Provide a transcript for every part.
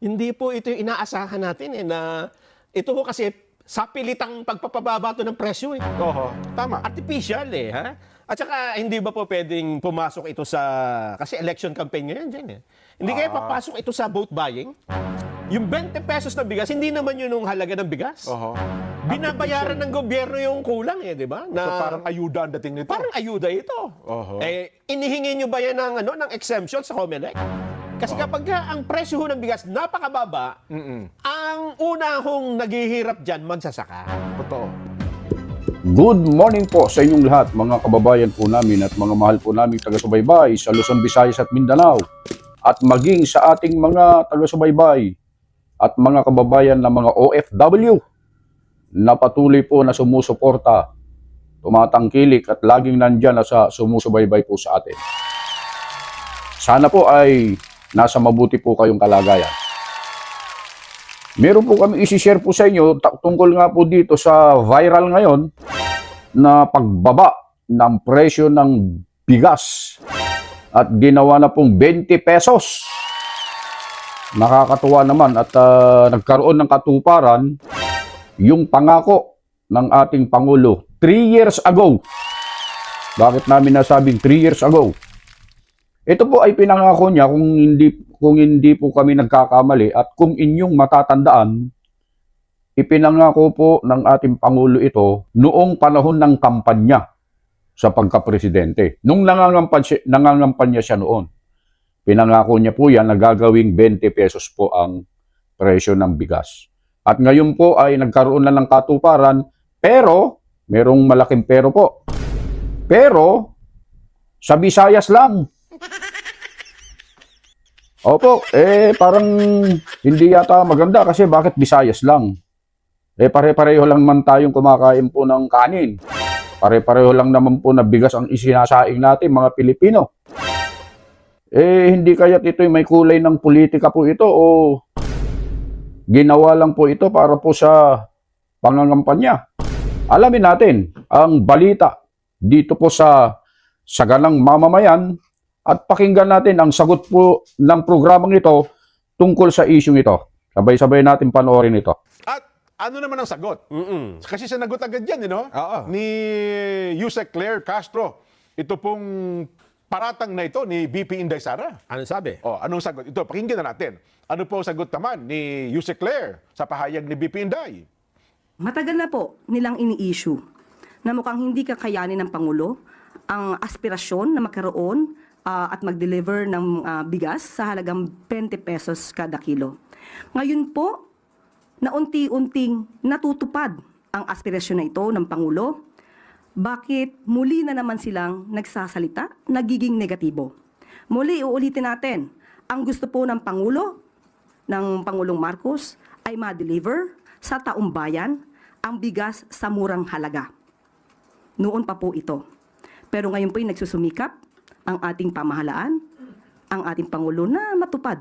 Hindi po ito yung inaasahan natin na ito po kasi sa pilitang pagpapababa to ng presyo eh. Oho, tama. Artificial eh, ha? At saka hindi ba po pwedeng pumasok ito sa kasi election campaign ngayon dyan eh. Hindi kaya papasok ito sa vote buying? Yung 20 pesos na bigas, hindi naman yun yung halaga ng bigas. Oho. Binabayaran ng gobyerno yung kulang eh, di ba? So parang ayuda ang dating nito. Parang ayuda ito. Oho. Inihingi nyo ba yan ng exemption sa COMELEC? Kasi kapag ang presyo ho ng bigas napakababa, ang una hong naghihirap dyan, magsasaka. Totoo. Good morning po sa inyong lahat, mga kababayan po namin at mga mahal po namin taga-subaybay sa Luzon, Visayas at Mindanao. At maging sa ating mga taga-subaybay at mga kababayan na mga OFW na patuloy po na sumusuporta, tumatangkilik at laging nandyan na sa sumusubaybay po sa atin. Sana po ay nasa mabuti po kayong kalagayan. Meron po kami isi-share po sa inyo tungkol nga po dito sa viral ngayon na pagbaba ng presyo ng bigas at ginawa na pong 20 pesos. Nakakatuwa naman at nagkaroon ng katuparan yung pangako ng ating Pangulo 3 years ago. Bakit namin nasabing 3 years ago? Ito po ay pinangako niya kung hindi po kami nagkakamali at kung inyong matatandaan, ipinangako po ng ating Pangulo ito noong panahon ng kampanya sa pagkapresidente. Nung nangangampanya siya noon, pinangako niya po yan na gagawing 20 pesos po ang presyo ng bigas. At ngayon po ay nagkaroon na ng katuparan, pero merong malaking pero po. Pero sa Visayas lang. Opo, parang hindi yata maganda kasi bakit Visayas lang? Pare-pareho lang naman tayong kumakain po ng kanin. Pare-pareho lang naman po na bigas ang isinasaing natin mga Pilipino. Hindi kaya't ito'y may kulay ng politika po ito o ginawa lang po ito para po sa pangangampanya. Alamin natin ang balita dito po sa saganang mamamayan at pakinggan natin ang sagot po ng programang ito tungkol sa isyung ito. Sabay-sabay natin panoorin ito. At ano naman ang sagot? Kasi sinagot agad yan, Oo. ni Yusek Claire Castro. Ito pong paratang na ito ni VP Inday Sara. Ano sabi? Anong sagot? Ito, pakinggan na natin. Ano po ang sagot naman ni Yusek Claire sa pahayag ni VP Inday? Matagal na po nilang ini-issue na mukhang hindi kakayanin ng Pangulo ang aspirasyon na magkaroon at mag-deliver ng bigas sa halagang 20 pesos kada kilo. Ngayon po, na unti-unting natutupad ang aspirasyon na ito ng Pangulo, bakit muli na naman silang nagsasalita, nagiging negatibo? Muli, uulitin natin, ang gusto po ng Pangulo, ng Pangulong Marcos, ay ma-deliver sa taong bayan ang bigas sa murang halaga. Noon pa po ito. Pero ngayon po yung nagsusumikap ang ating pamahalaan, ang ating Pangulo na matupad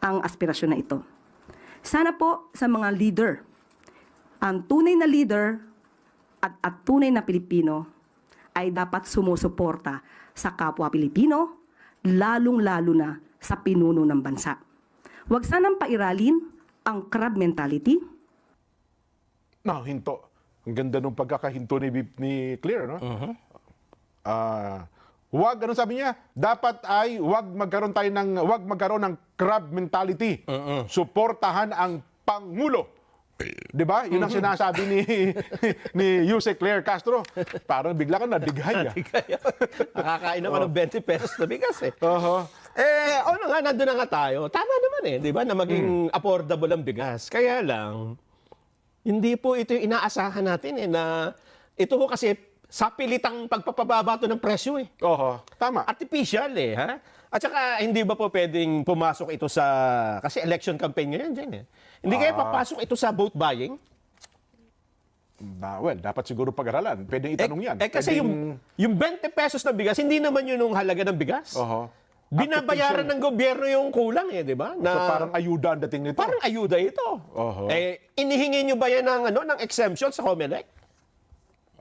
ang aspirasyon na ito. Sana po sa mga leader, ang tunay na leader at tunay na Pilipino ay dapat sumusuporta sa kapwa Pilipino, lalong-lalo na sa pinuno ng bansa. Huwag sanang pairalin ang crab mentality. Hinto. Ang ganda nung pagkakahinto ni Claire, no? Anong sabi niya? Dapat ay wag magkaroon ng crab mentality. Suportahan ang Pangulo. 'Di ba? Yun ang sinasabi ni Yusek Claire Castro. Parang bigla ka nadighay. Nakakain naman ng 20 pesos na bigas eh. Nandun na nga tayo. Tama naman eh, di ba, na maging affordable ang bigas. Kaya lang, hindi po ito yung inaasahan natin na ito ho kasi sa pilitang pagpapababa to ng presyo eh. Oho, tama. Artificial eh, ha? At saka hindi ba po pwedeng pumasok ito sa kasi election campaign ngayon dyan eh. Hindi kaya papasok ito sa vote buying? Dapat siguro pag-aralan. Pwedeng itanong yan. Kasi yung 20 pesos na bigas, hindi naman yun yung halaga ng bigas. Oho. Binabayaran ng gobyerno yung kulang eh, di ba? So parang ayuda ang dating nito. Parang ayuda ito. Oho. Inihingi nyo ba yan ng exemption sa COMELEC?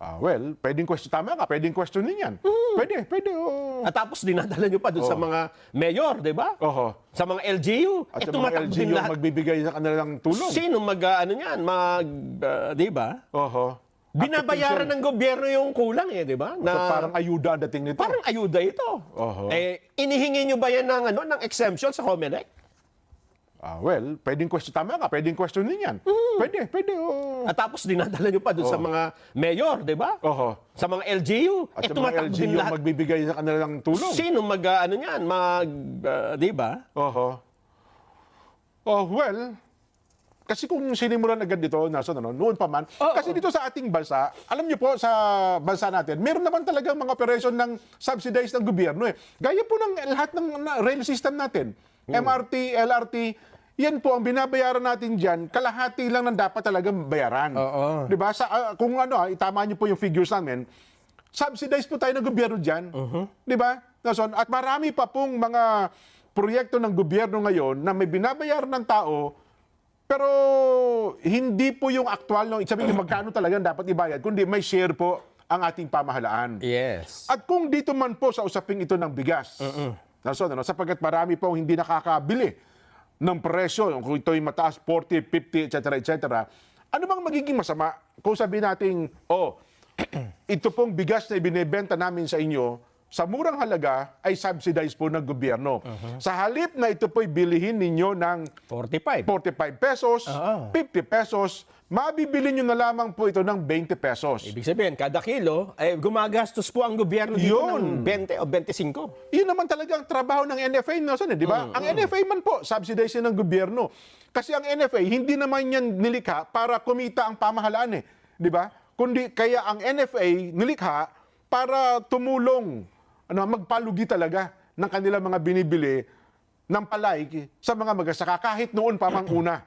Well, pwedeng question. Tama ka, pwedeng questionin yan. Pwede. Oo. At tapos dinadala nyo pa doon sa mga mayor, di ba? Oho. Sa mga LGU. At sa mga tumatakbo din LGU lahat. magbibigay ng kanilang tulong. Sino di ba? Oho. Binabayaran ng gobyerno yung kulang di ba? So, parang ayuda ang dating nito. Parang ayuda ito. Oho. Inihingi nyo ba yan ng exemption sa COMELEC? Well, pwedeng question. Tama ka, pwedeng questionin yan. Pwede. Oo. At tapos dinadala nyo pa doon sa mga mayor, di ba? Oho. Sa mga LGU. At sa mga tumatakbo din LGU lahat. magbibigay ng kanilang tulong. Sino di ba? Oho. Well, kasi kung sinimulan agad dito, noon pa man, kasi dito sa ating bansa, alam niyo po, sa bansa natin, meron naman talagang mga operasyon ng subsidized ng gobyerno eh. Gaya po ng lahat ng rail system natin. MRT, LRT, yan po ang binabayaran natin diyan, kalahati lang ng dapat talagang bayaran. Oo. 'Di ba? Kung itama niyo po yung figures namin, subsidized po tayo ng gobyerno diyan. 'Di ba? At marami pa pong mga proyekto ng gobyerno ngayon na may binabayaran ng tao, pero hindi po yung actual ng sabihin magkano talaga dapat ibayad, kundi may share po ang ating pamahalaan. Yes. At kung dito man po sa usaping ito ng bigas, sapagkat marami pong hindi nakakabili ng presyo, kung ito'y mataas, 40, 50, etc., ano bang magiging masama kung sabihin natin, ito pong bigas na ibinebenta namin sa inyo, sa murang halaga ay subsidized po ng gobyerno. Sa halip na ito po'y bilihin ninyo ng 45 pesos, 50 pesos, mabibili nyo na lamang po ito ng 20 pesos. Ibig sabihin, kada kilo, gumagastos po ang gobyerno dito ng 20 o 25. Yun naman talaga ang trabaho ng NFA, di ba? Ang NFA man po, subsidize yan ng gobyerno. Kasi ang NFA, hindi naman yan nilikha para kumita ang pamahalaan di ba? Kundi kaya ang NFA nilikha para tumulong, magpalugi talaga ng kanilang mga binibili ng palay sa mga magsasaka kahit noon pa mang una.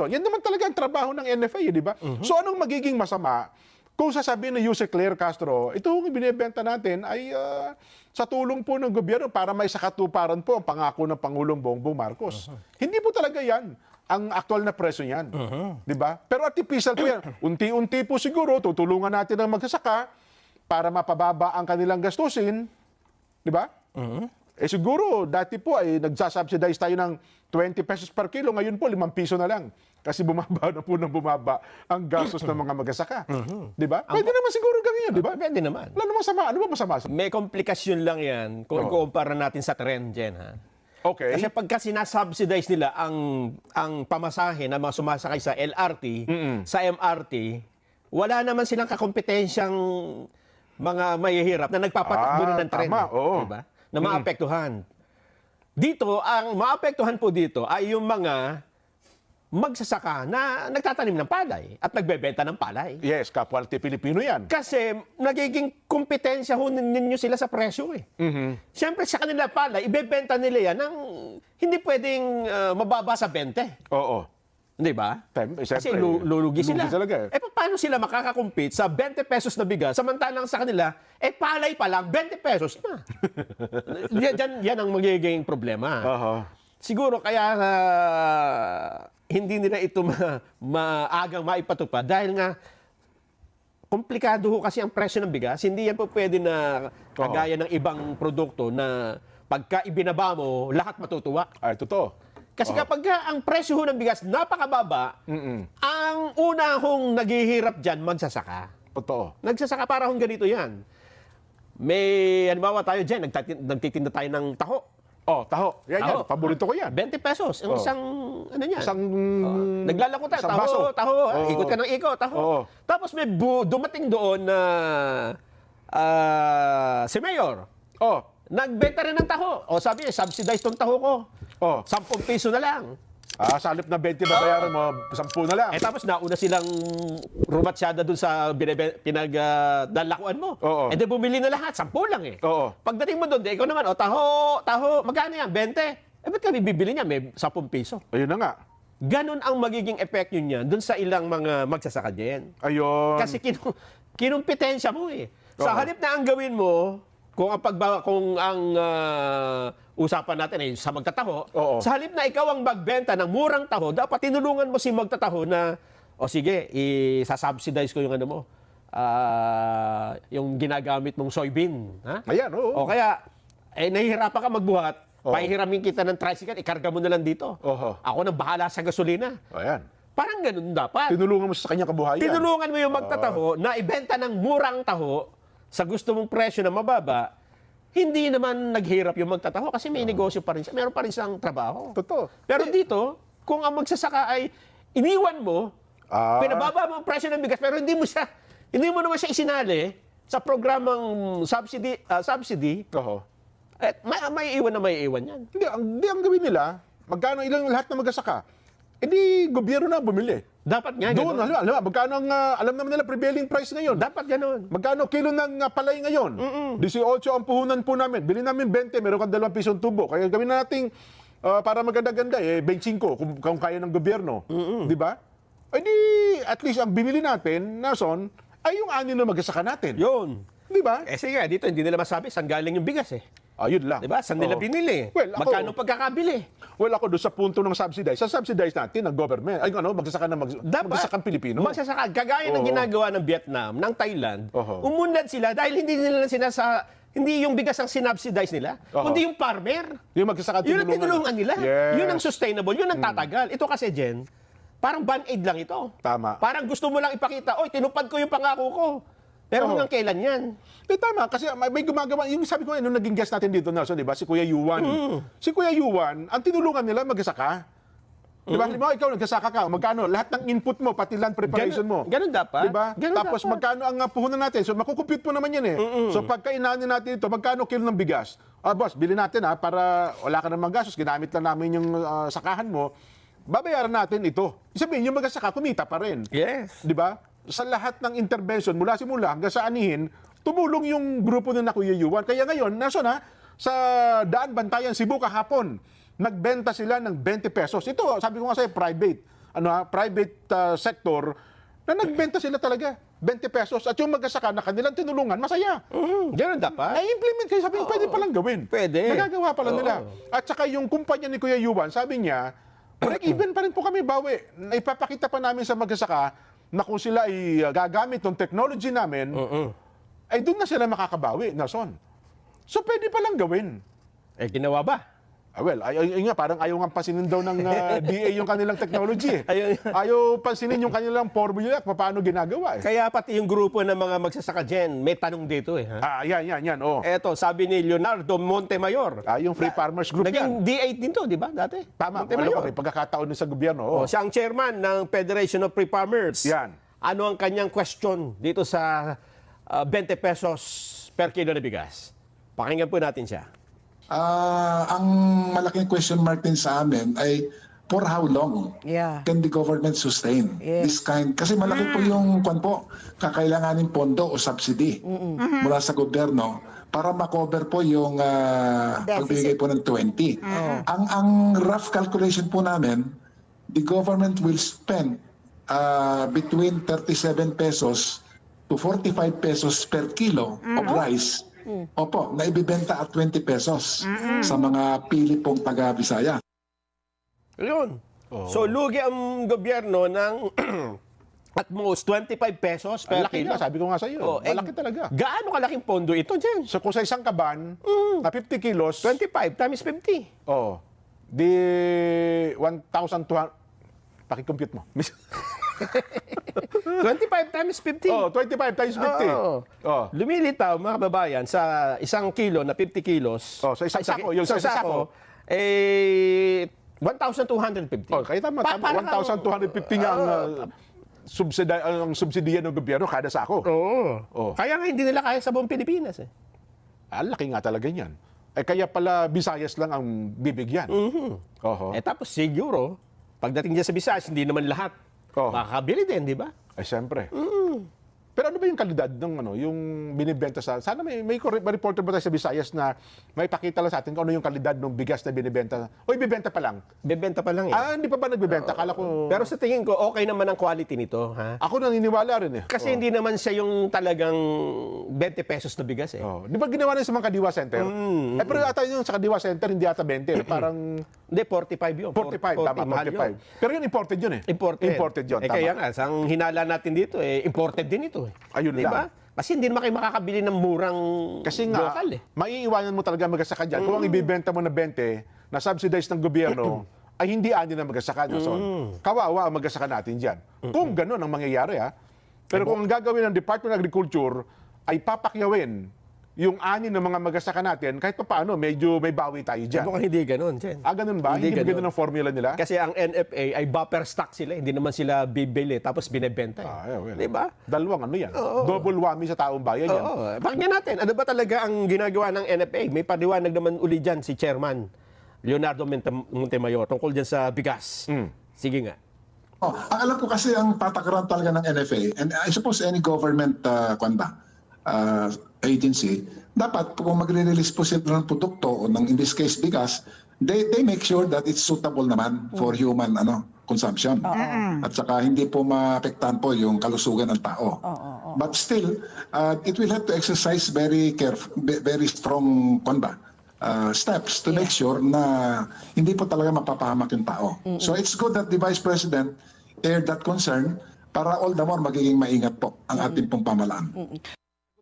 Yan naman talaga ang trabaho ng NFA, di ba? So anong magiging masama kung sasabihin ni Yuse Claire Castro, itong binibenta natin ay sa tulong po ng gobyerno para may sakatuparan po ang pangako ng Pangulong Bongbong Marcos. Hindi po talaga yan ang aktual na presyo niyan. Di ba? Pero artificial po yan. Unti-unti po siguro tutulungan natin ang magsasaka para mapababa ang kanilang gastusin. Di ba? Siguro, dati po ay nagsasubsidize tayo ng 20 pesos per kilo. Ngayon po, 5 piso na lang. Kasi bumaba na po ng bumaba ang gastos ng mga magsasaka. Di ba? Pwede naman siguro ganyan, di ba? Pwede naman. Wala namang sama. Ano ba masama? May komplikasyon lang yan kung kumpara natin sa trend dyan, ha? Okay. Kasi pagka sinasubsidize nila ang pamasahe na mga sumasakay sa LRT, sa MRT, wala naman silang kakompetensyang mga mahihirap na nagpapatakbo na ng tren. Tama, oo. Diba? Na maapektuhan. Dito, ang maapektuhan po dito ay yung mga magsasaka na nagtatanim ng palay at nagbebenta ng palay. Yes, kapwa Pilipino yan. Kasi nagiging kompetensya ho ninyo sila sa presyo Siyempre sa kanila palay, ibebenta nila yan ng hindi pwedeng mababa sa 20. Oo. Di ba? Kasi Siyempre, lulugi sila. talaga. Paano sila makakakompete sa 20 pesos na bigas samantalang sa kanila, palay pa lang, 20 pesos na. yan ang magiging problema. Siguro kaya hindi nila ito maagang maipatupad dahil nga komplikado ho kasi ang presyo ng bigas. Hindi yan po pwede na kagaya ng ibang produkto na pagka ibinaba mo, lahat matutuwa. Ay, totoo. Kasi kapag ang presyo ho ng bigas napakababa, ang una hong naghihirap dyan, magsasaka. Totoo. Nagsasaka para hong ganito yan. May, halimbawa tayo dyan, nagtitinda tayo ng taho. Taho. Yan. Paborito ko yan. 20 pesos. Ang isang, ano yan? Naglalako tayo, isang baso. taho. Ikot ka ng ikot, taho. Tapos may dumating doon na si Mayor. Nagbenta rin ng taho. Sabi niya, subsidize tong taho ko. 10 piso na lang. Sa halip na 20 babayaran mo, 10 na lang. Tapos nauna silang rumatsyada dun sa pinagdalakuan mo. Di bumili na lahat, 10 lang Pagdating mo doon, ikaw naman, taho, magkano yan? 20? Ba't kami bibili niya? May 10 piso. Ayun na nga. Ganon ang magiging epekto niya dun sa ilang mga magsasaka din. Ayun. Kasi kinumpetensya mo Sa halip na ang gawin mo, kung ang usapan natin ay sa magtataho, sa halip na ikaw ang magbenta ng murang taho, dapat tinulungan mo si magtataho na, sige, isasubsidize ko yung ano mo. yung ginagamit mong soybean. Ha? Ayan, oo. O kaya, nahihirapan ka magbuhat, Oo. pahihiramin kita ng tricycle, ikarga mo na lang dito. Oho. Ako na bahala sa gasolina. Ayan. Parang ganun dapat. Tinulungan mo sa kanyang kabuhayan. Tinulungan mo yung magtataho na ibenta ng murang taho sa gusto mong presyo na mababa, hindi naman naghirap yung magtataho kasi may negosyo pa rin siya. Meron pa rin siyang trabaho. Totoo. Pero dito, kung ang magsasaka ay iniwan mo, pinababa mo ang presyo ng bigas, pero hindi mo naman siya isinali sa programang subsidy, Oho. may iwan yan. Hindi, ang gawin nila, magkano ilang lahat na magsasaka, edi gobyerno na bumili. Dapat nga Doon, ganun. halimbawa, magkano ang, alam naman nila prevailing price ngayon. Dapat ganun. Magkano kilo ng palay ngayon? 18 ang puhunan po namin. Bili namin 20, meron kang 2 pisong tubo. Kaya gawin natin para maganda-ganda, 25 kung kaya ng gobyerno. Di ba? Ay di, at least ang binili natin, Nason, ay yung ani na magsasaka natin. Yun. Di ba? Sige, dito hindi nila masabi saan galing yung bigas Ayun lang. Di ba? Saan nila Oo. binili? Well, ako- Magkano pagkakabili? Well, ako doon sa punto ng subsidize. Sa subsidize natin, ang government, ay magsasaka ng magsasakang Pilipino. Magsasaka. Kagaya ng Oo. ginagawa ng Vietnam, ng Thailand, Oo. umunlad sila dahil hindi nila hindi yung bigas ang sinubsidize nila, Oo. kundi yung farmer. Yung magsasaka Yun ang tinulungan nila. Yes. Yun ang sustainable. Yun ang tatagal. Ito kasi, Jen, parang band-aid lang ito. Tama. Parang gusto mo lang ipakita, oy, tinupad ko yung pangako ko. Pero Oo. hanggang kailan yan? Tama, kasi may gumagawa, yung sabi ko nung naging guest natin dito, Nelson, di ba, si Kuya Yuan. Si Kuya Yuan, ang tinulungan nila magsasaka. Di ba, halimbawa, ikaw nagsasaka ka, magkano, lahat ng input mo, pati land preparation mo. Ganun dapat. Di ba? Ganun Tapos dapat. magkano ang puhunan natin? So makukumpute mo naman yan eh. So pagka inanin natin ito, magkano kilo ng bigas? Boss, bili natin para wala ka namang gastos, ginamit lang namin yung sakahan mo, babayaran natin ito. Sabihin, yung magsasaka, kumita pa rin. Yes. Di ba? Sa lahat ng intervention, mula simula hanggang sa anihin, tumulong yung grupo na Kuya Yuan. Kaya ngayon, sa Daan Bantayan, Cebu kahapon, nagbenta sila ng 20 pesos. Ito, sabi ko nga sa'yo, private sector, na nagbenta sila talaga, 20 pesos. At yung magsasaka na kanilang tinulungan, masaya. Ganun dapat. Na-implement kayo, sabi ko, pwede palang gawin. Pwede. Nagagawa pala nila. At saka yung kumpanya ni Kuya Yuan, sabi niya, break-even pa rin po kami, bawi. Ipapakita pa namin sa magsasaka na kung sila ay gagamit ng technology namin, ay doon na sila makakabawi, Nason. So, pwede palang gawin. Ginawa ba? Well, ayun nga, parang ayaw nga pansinin daw ng DA yung kanilang technology. Ayun. Ayaw pansinin yung kanilang formula kung paano ginagawa. Kaya pati yung grupo ng mga magsasaka dyan, may tanong dito Ha? Yan. Oh. Eto, sabi ni Leonardo Montemayor. Yung Free Farmers Group Naging yan. D8 din to, di ba, dati? Tama, Montemayor. may pagkakataon din sa gobyerno. Oh. Siya ang chairman ng Federation of Free Farmers. Yan. Ano ang kanyang question dito sa 20 pesos per kilo na bigas? Pakinggan po natin siya. Ang malaking question mark din sa amin ay for how long can the government sustain this kind? Kasi malaki po yung kakailanganin pondo o subsidy mula sa gobyerno para makover po yung pagbigay po ng 20. Ang rough calculation po namin, the government will spend between 37 pesos to 45 pesos per kilo of rice. Opo, na ibibenta at 20 pesos sa mga pili pong taga-Bisaya. Yun. So, lugi ang gobyerno ng at most 25 pesos per Laki kilo. nga, sabi ko nga sa iyo. Malaki talaga. Gaano kalaking pondo ito dyan? So kung sa isang kaban, na 50 kilos, 25 times 50. di 1,200, pakicompute mo. 25 times 50. 25 times 50. Lumilitaw, mga kababayan, sa isang kilo na 50 kilos. Sa isang sako, yung sa sa sako. 1,250. Kaya tama, 1,250 nga ang subsidiya ng gobyerno kada sako. Kaya nga hindi nila kaya sa buong Pilipinas. Laki nga talaga yan. Kaya pala Visayas lang ang bibigyan. Tapos siguro, pagdating niya sa Visayas, hindi naman lahat makakabili din, di ba? Siyempre. Pero ano ba yung kalidad ng yung binibenta sana may reporter ba tayo sa Visayas na may pakita lang sa atin kung ano yung kalidad ng bigas na binibenta. O ibibenta pa lang. Bebenta pa lang Hindi pa ba nagbebenta? Kala ko. Pero sa tingin ko, okay naman ang quality nito. Ha? Ako naniniwala rin Kasi hindi naman siya yung talagang 20 pesos na bigas Di ba ginawa rin sa mga Kadiwa Center? Pero ata yung sa Kadiwa Center, hindi ata 20. Parang Hindi, 45 yun. 45, tama, mahal 45. yun. Pero yun, imported yun eh. Imported. yun, tama. Kaya nga, ang hinala natin dito, imported din ito. Ayun diba? lang. Kasi hindi naman kayo makakabili ng murang Kasi nga, local maiiwanan mo talaga magsasaka dyan. Kung ang ibibenta mo na 20, na subsidized ng gobyerno, ay hindi ani na magsasaka na. So, kawawa ang magsasaka natin dyan. Kung gano'n ang mangyayari, ha? Pero kung ang gagawin ng Department of Agriculture ay papakyawin yung ani ng mga magsasaka natin, kahit pa paano, medyo may bawi tayo dyan. Mukhang hindi ganun, Jen. Ganun ba? Hindi ba ganun ang formula nila? Kasi ang NFA ay buffer stock sila. Hindi naman sila bibili tapos binebenta. Well, Diba? Dalawang ano yan. Double whammy sa taong bayan yan. Oo. Pakinggan natin. Ano ba talaga ang ginagawa ng NFA? May paliwanag naman uli dyan si Chairman Leonardo Montemayor tungkol dyan sa bigas. Sige nga. Ang alam ko kasi ang patakaran talaga ng NFA, and I suppose any government agency, dapat kung magre-release po sila ng produkto, o ng, in this case bigas, they make sure that it's suitable naman for human consumption. At saka hindi po maapektahan po yung kalusugan ng tao. But still, it will have to exercise very strong steps to make sure na hindi po talaga mapapahamak yung tao. So it's good that the Vice President aired that concern para all the more magiging maingat po ang ating pong pamalaan.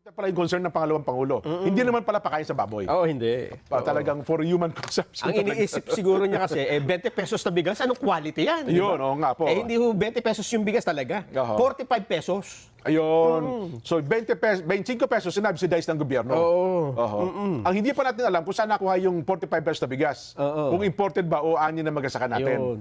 Ito pala yung concern ng pangalawang Pangulo. Hindi naman pala pakain sa baboy. Hindi. Talagang for human consumption. Ang iniisip siguro niya kasi, 20 pesos na bigas, anong quality yan? Yun, oo nga po. Hindi 20 pesos yung bigas talaga. 45 pesos. Ayun. So 25 pesos sinubsidize ng gobyerno. Ang hindi pa natin alam kung saan nakuha yung 45 pesos na bigas. Kung imported ba o ani na magsasaka natin.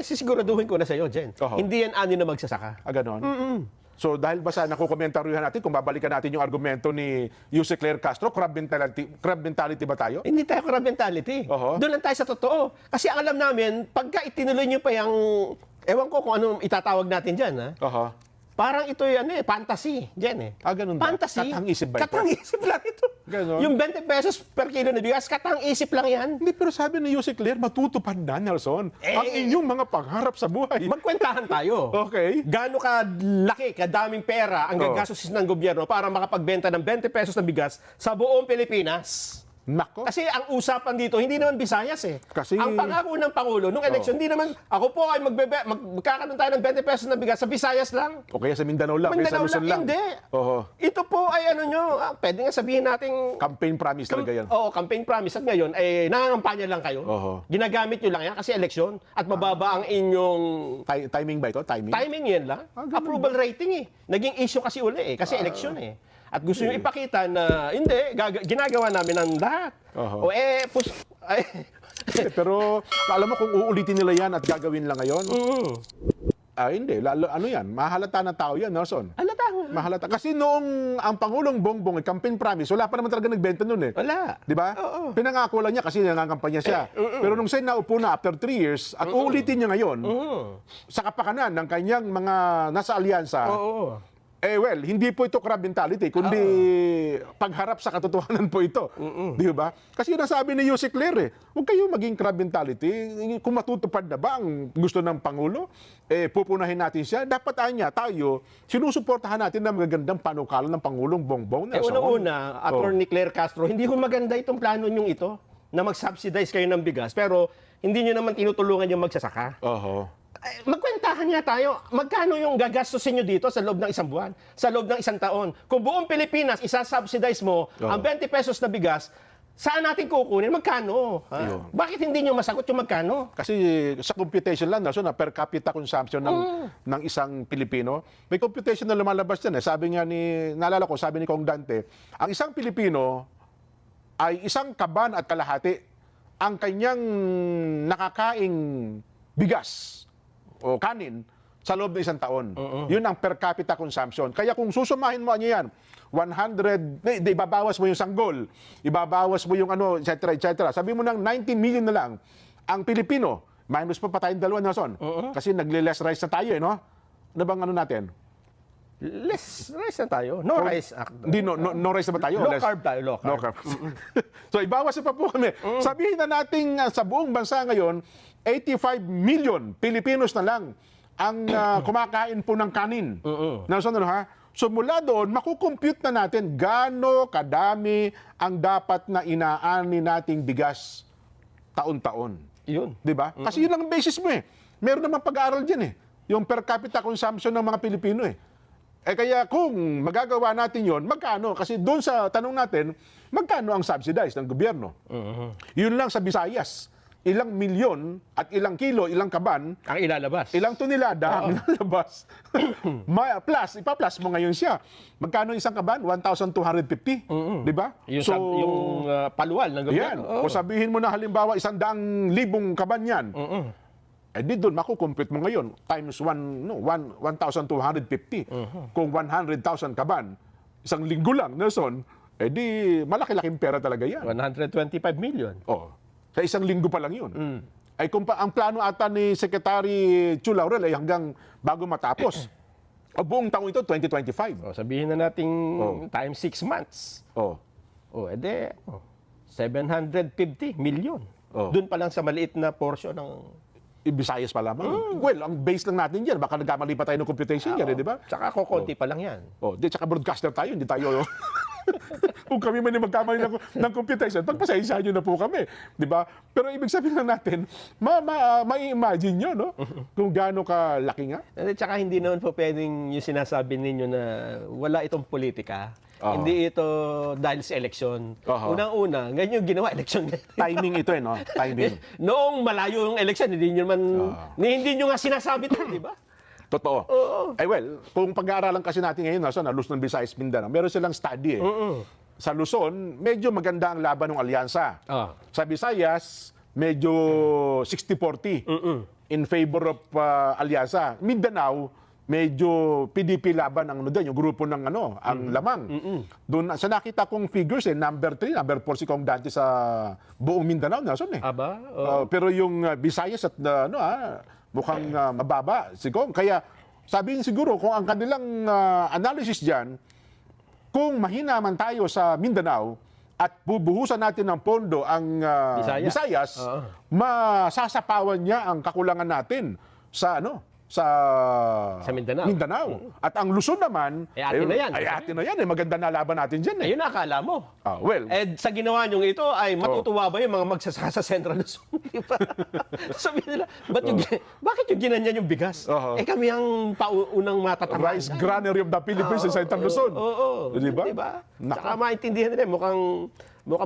Sisiguraduhin ko na sa iyo, Jen. Hindi yan ani na magsasaka. Ganon. So dahil ba sa nakukomentaryuhan natin, kung babalikan natin yung argumento ni Jose Claire Castro, crab mentality ba tayo? Hindi tayo crab mentality. Doon lang tayo sa totoo. Kasi ang alam namin, pagka itinuloy niyo pa yung, ewan ko kung anong itatawag natin dyan, parang ito yung fantasy. Diyan Ganun ba? Fantasy. Katang-isip ba ito? Katang-isip lang ito. Ganon. Yung 20 pesos per kilo na bigas, katang-isip lang yan. Hindi, pero sabi ni Jose Claire, matutupad na, Nelson, ang inyong mga pangharap sa buhay. Magkwentahan tayo. Okay. Gaano kadaming kadaming pera ang gagastusin ng gobyerno para makapagbenta ng 20 pesos na bigas sa buong Pilipinas? Nako. Kasi ang usapan dito, hindi naman Visayas Kasi- Ang pangako ng Pangulo, nung eleksyon, hindi naman, ako po ay magkakaroon tayo ng 20 pesos na bigas sa Visayas lang. O kaya sa Mindanao lang, kaya sa Mindanao Luzon lang. Hindi. Ito po ay pwede nga sabihin nating Campaign promise talaga yan. campaign promise. At ngayon, nangangampanya lang kayo. Ginagamit nyo lang yan kasi eleksyon at mababa ang inyong Timing ba ito? Timing? timing yan lang. Approval rating Naging issue kasi uli kasi eleksyon At gusto nyo ipakita na hindi, ginagawa namin ang lahat. Pero alam mo kung uulitin nila yan at gagawin lang ngayon? Hindi. Ano yan? Mahalata ng tao yan, Nelson. Mahalata. Kasi noong ang Pangulong Bongbong ay campaign promise, wala pa naman talaga nagbenta nun Wala. Di ba? Pinangako lang niya kasi nangangampanya siya. Pero nung siya naupo na after 3 years, at uulitin niya ngayon, sa kapakanan ng kanyang mga nasa alyansa, hindi po ito crab mentality, kundi pagharap sa katotohanan po ito. Di ba? Kasi yun ang sabi ni Jose Claire, huwag kayo maging crab mentality. Kung matutupad na ba ang gusto ng Pangulo, pupunahin natin siya. Dapat tayo, sinusuportahan natin na magagandang panukalan ng Pangulong Bongbong. Una-una, Attorney Claire Castro, hindi ko maganda itong plano nyong ito na mag-subsidize kayo ng bigas, pero hindi nyo naman tinutulungan yung magsasaka. Magkwentahan nga tayo. Magkano yung gagastusin nyo dito sa loob ng isang buwan? Sa loob ng isang taon? Kung buong Pilipinas, isa-subsidize mo ang 20 pesos na bigas, saan natin kukunin? Magkano? Bakit hindi nyo masagot yung magkano? Kasi sa computation lang, Nelson, per capita consumption ng isang Pilipino, may computation na lumalabas yan. Sabi nga naalala ko, sabi ni Kong Dante, ang isang Pilipino ay isang kaban at kalahati ang kanyang nakakaing bigas o kanin sa loob ng isang taon. Yun ang per capita consumption. Kaya kung susumahin mo yan, 100, ibabawas mo yung sanggol, ibabawas mo yung etc. Sabi mo ng 19 million na lang ang Pilipino. Minus pa tayong dalawa, Nelson. Kasi nagle-less rice na tayo, no? Ano bang natin? Less rice na tayo. No rice. Hindi, no rice na ba tayo? Low carb tayo, low carb. No carb. So, ibawas pa po kami. Sabihin na natin sa buong bansa ngayon, 85 million Pilipinos na lang ang kumakain po ng kanin. Nelson, So mula doon, makukompute na natin gaano kadami ang dapat na inaani nating bigas taon-taon. Yun. Di ba? Kasi yun lang ang basis mo eh. Meron naman pag-aaral dyan eh. Yung per capita consumption ng mga Pilipino eh. Kaya kung magagawa natin yon, magkano? Kasi doon sa tanong natin, magkano ang subsidized ng gobyerno? Yun lang sa Visayas. Ilang milyon at ilang kilo, ilang kaban, Ang ilalabas. ilang tonelada ang lalabas. Ipa-plus mo ngayon siya. Magkano isang kaban? 1,250. Di ba? Yung paluwal ng yan. gobyerno. Oo. O sabihin mo na halimbawa 100,000 kaban yan. Di doon makukumpit mo ngayon times 1,250. Kung 100,000 kaban, isang linggo lang, Nelson, di malaki-laking pera talaga yan. 125 million. Oh, sa isang linggo pa lang yun. Ay kung ang plano ata ni Secretary Chu Laurel ay hanggang bago matapos. O buong taong ito, 2025. O, sabihin na nating times 6 months. Oh. O, 750 million. Oh. Doon pa lang sa maliit na portion ng... Visayas pa lamang. Well, ang base lang natin yan. Baka nagkamali pa tayo ng computation yan, di ba? Tsaka kukunti pa lang yan. Tsaka broadcaster tayo, hindi tayo. Kung kami man yung magkamali ng computation, pagpasaysahan nyo na po kami. Di ba? Pero ibig sabihin lang natin, ma-imagine nyo, no? Kung gaano kalaki nga. Tsaka hindi naman po pwedeng yung sinasabi ninyo na wala itong politika. Hindi ito dahil sa eleksyon. Unang-una, ganyan yung ginawa, eleksyon. Timing ito no? Timing. Noong malayo yung eleksyon, hindi nyo nga sinasabi ito, di ba? Totoo. Oo. Well, kung pag-aaralan kasi natin ngayon, nasa Luzon, Visayas, Mindanao, meron silang study eh. Sa Luzon, medyo maganda ang laban ng alyansa. Sa Visayas, medyo 60-40 in favor of alyansa. Mindanao, medyo PDP laban ang yung grupo ng ang lamang. Doon sa nakita kong figures number 3, number 4 si Kong Dante sa buong Mindanao, Nelson eh. Aba? Pero yung Visayas at mukhang mababa si Kong. Kaya sabihin siguro kung ang kanilang analysis diyan, kung mahina man tayo sa Mindanao at bubuhusan natin ng pondo ang Visayas, masasapawan niya ang kakulangan natin sa sa Mindanao. At ang Luzon naman, atin na yan. Atin na yan. Maganda na laban natin dyan. Ayun na akala mo. Well, Sa ginawa nyo ito ay matutuwa ba yung mga magsasaka sa Central Luzon? Di ba? Sabi nila, bakit yung ginanyan yung bigas? Kami ang paunang matatamaan. Rice Granary of the Philippines sa Central Luzon. Oo. Di ba? Diba? Saka maintindihan nila, mukhang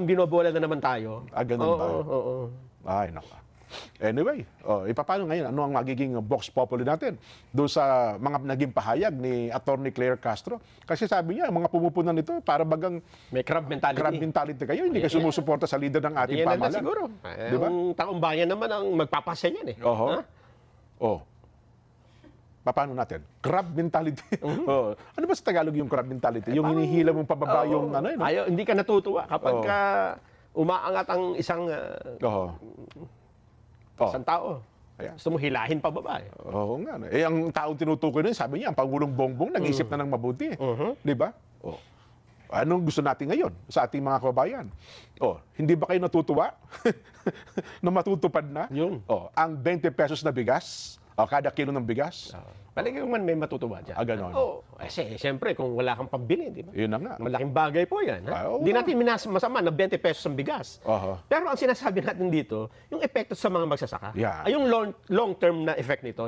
binobola na naman tayo. Ganun ba? Oo. Ay, naka. Anyway, paano ngayon? Ano ang magiging vox populi natin doon sa mga naging pahayag ni Attorney Claire Castro? Kasi sabi niya, mga pumupunan nito, para bagang may crab mentality. Crab mentality kayo. Hindi ka sumusuporta sa leader ng ating pamahalaan. Yan siguro. Diba? Ang taong bayan naman ang magpapasya niyan eh. Paano natin? Crab mentality. Ano ba sa Tagalog yung crab mentality? Yung hinihila mong pababa yung hindi ka natutuwa kapag umaangat ang isang isang tao. Gusto mo hilahin pa baba eh. Oo nga. Ang taong tinutukoy nun, sabi niya, ang Pangulong Bongbong nag-isip na ng mabuti. Di ba? Anong gusto natin ngayon sa ating mga kababayan? Hindi ba kayo natutuwa na matutupad na? Yun. Ang 20 pesos na bigas, kada kilo ng bigas. Palagi man may matutuwa dyan. Ganon. Kasi siyempre, kung wala kang pambili, di ba? Yun na nga. Malaking bagay po yan. Hindi natin masama na 20 pesos ang bigas. Pero ang sinasabi natin dito, yung epekto sa mga magsasaka. Ay yung long-term na effect nito.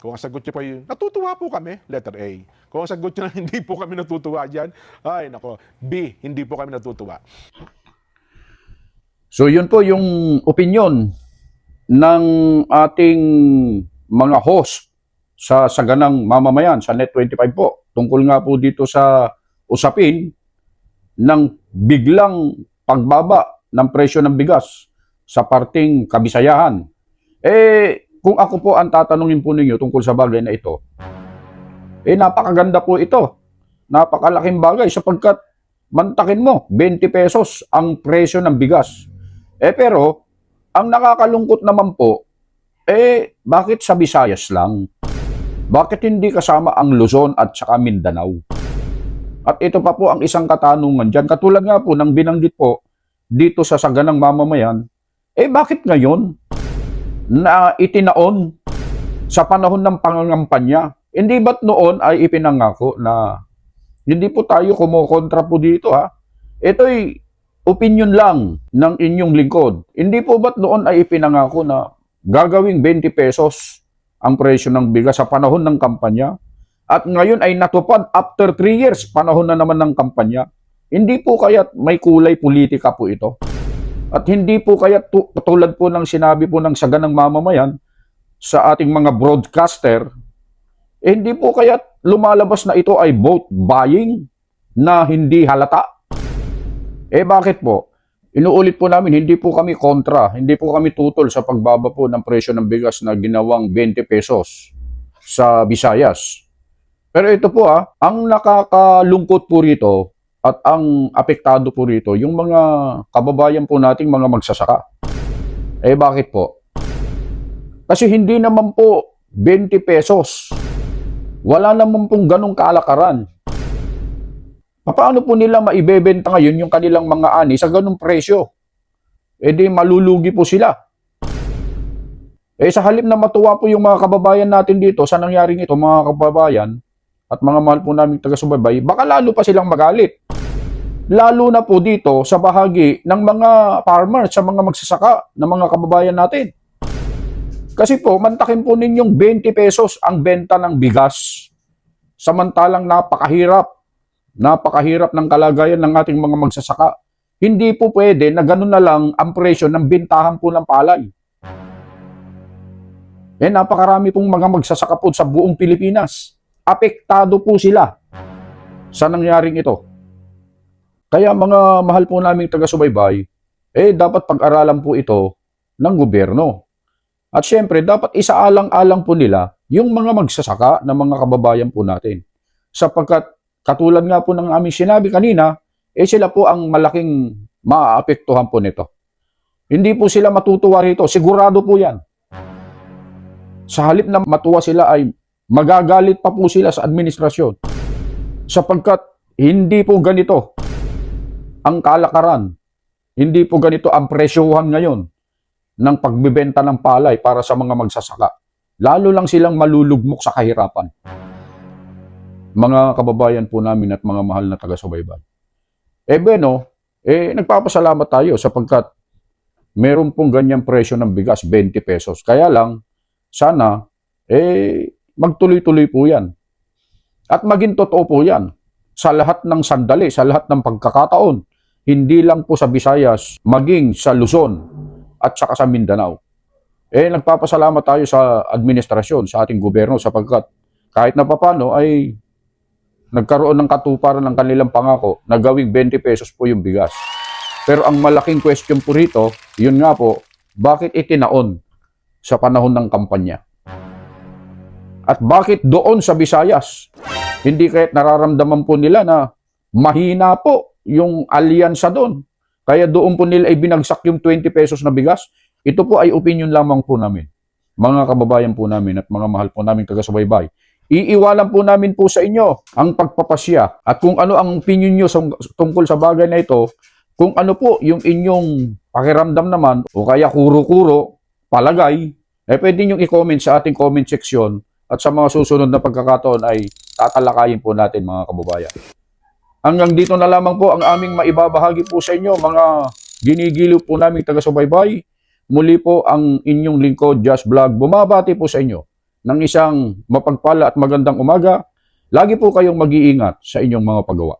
Kung ang sagot niyo pa yun, natutuwa po kami, letter A. Kung ang sagot niyo na hindi po kami natutuwa dyan, ay nako, B, hindi po kami natutuwa. So yun po yung opinion ng ating mga host sa saganang mamamayan sa Net25 po. Tungkol nga po dito sa usapin ng biglang pagbaba ng presyo ng bigas sa parting Kabisayahan. Kung ako po ang tatanungin po ninyo tungkol sa bagay na ito, napakaganda po ito. Napakalaking bagay sapagkat mantakin mo, 20 pesos ang presyo ng bigas. Pero, ang nakakalungkot naman po, bakit sa Visayas lang? Bakit hindi kasama ang Luzon at saka Mindanao? At ito pa po ang isang katanungan dyan. Katulad nga po ng binanggit po dito sa saganang mamamayan, bakit ngayon na itinaon sa panahon ng pangangampanya? Hindi ba't noon ay ipinangako na hindi po tayo kumukontra po dito ha? Ito'y opinion lang ng inyong lingkod. Hindi po ba't noon ay ipinangako na gagawing 20 pesos ang presyo ng bigas sa panahon ng kampanya? At ngayon ay natupad after 3 years, panahon na naman ng kampanya. Hindi po kaya may kulay politika po ito? At hindi po kaya tulad po ng sinabi po ng saganang mamamayan sa ating mga broadcaster, hindi po kaya lumalabas na ito ay vote buying na hindi halata? Bakit po? Inuulit po namin, hindi po kami kontra, hindi po kami tutol sa pagbaba po ng presyo ng bigas na ginawang 20 pesos sa Visayas. Pero ito po ang nakakalungkot po rito at ang apektado po rito, yung mga kababayan po nating mga magsasaka. Bakit po? Kasi hindi naman po 20 pesos. Wala naman pong ganong kalakaran. Paano po nila maibebenta ngayon yung kanilang mga ani sa ganong presyo? Di malulugi po sila. Sa halip na matuwa po yung mga kababayan natin dito sa nangyaring ito, mga kababayan at mga mahal po naming taga-subaybay, baka lalo pa silang magalit. Lalo na po dito sa bahagi ng mga farmers, sa mga magsasaka ng mga kababayan natin. Kasi po, mantakin po ninyong 20 pesos ang benta ng bigas. Samantalang napakahirap ng kalagayan ng ating mga magsasaka. Hindi po pwede na ganun na lang ang presyo ng bintahan po ng palay. Napakarami pong mga magsasaka po sa buong Pilipinas. Apektado po sila sa nangyaring ito. Kaya mga mahal po naming taga-subaybay, dapat pag-aralan po ito ng gobyerno. At syempre, dapat isaalang-alang po nila yung mga magsasaka na mga kababayan po natin. Sapagkat katulad nga po ng aming sinabi kanina, sila po ang malaking maaapektuhan po nito. Hindi po sila matutuwa rito. Sigurado po yan. Sa halip na matuwa sila ay magagalit pa po sila sa administrasyon. Sapagkat hindi po ganito ang kalakaran. Hindi po ganito ang presyohan ngayon ng pagbibenta ng palay para sa mga magsasaka. Lalo lang silang malulugmok sa kahirapan. Mga kababayan po namin at mga mahal na taga-subaybay. Nagpapasalamat tayo sapagkat meron pong ganyang presyo ng bigas, 20 pesos. Kaya lang, sana, magtuloy-tuloy po yan. At maging totoo po yan sa lahat ng sandali, sa lahat ng pagkakataon. Hindi lang po sa Visayas, maging sa Luzon at saka sa Mindanao. Nagpapasalamat tayo sa administrasyon, sa ating gobyerno sapagkat kahit na papano ay nagkaroon ng katuparan ng kanilang pangako na gawing 20 pesos po yung bigas. Pero ang malaking question po rito, yun nga po, bakit itinaon sa panahon ng kampanya? At bakit doon sa Visayas? Hindi kaya't nararamdaman po nila na mahina po yung alyansa doon. Kaya doon po nila ibinagsak yung 20 pesos na bigas. Ito po ay opinion lamang po namin. Mga kababayan po namin at mga mahal po namin taga-subaybay. Iiwanan po namin po sa inyo ang pagpapasya at kung ano ang opinion nyo tungkol sa bagay na ito, kung ano po yung inyong pakiramdam naman o kaya kuro-kuro, palagay, pwede nyo i-comment sa ating comment section at sa mga susunod na pagkakataon ay tatalakayin po natin mga kababayan. Hanggang dito na lamang po ang aming maibabahagi po sa inyo mga ginigiliw po naming taga-subaybay. Muli po ang inyong lingkod, Just Vlog, bumabati po sa inyo ng isang mapagpala at magandang umaga. Lagi po kayong mag-iingat sa inyong mga paggawa.